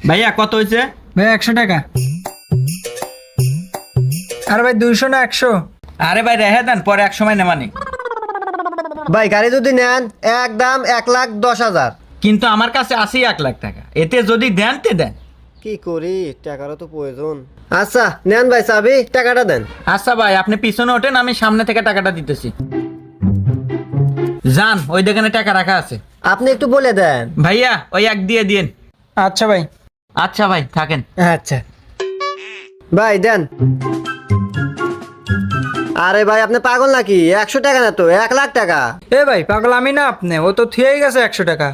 ভাইয়া কত হয়েছে? ভাই 100 টাকা। আর ভাই 200 না 100? আরে ভাই রেহে দেন, পরে এক সময় নেমানি। ভাই গাড়ি যদি নেন একদম 1,10,000। কিন্তু আমার কাছে আসি 1 লাখ টাকা, এতে যদি দেন তে দেন। কি করি, টাকারও তো প্রয়োজন। আচ্ছা নেন ভাই, চাবি টাকাটা দেন। আচ্ছা ভাই, আপনি পিছনে ওঠেন, আমি সামনে থেকে টাকাটা দিতেছি। যান, ওই দোকানে টাকা রাখা আছে। আপনি একটু বলে দেন। ভাইয়া ওই 1 দিয়ে দিন। আচ্ছা ভাই। আচ্ছা ভাই, থাকেন। আচ্ছা ভাই দেন। আরে ভাই আপনি পাগল নাকি? 100 টাকা না তো, 1,00,000 টাকা। এ ভাই পাগল আমি না আপনি, ও তো থিয়েই গেছে 100 টাকা।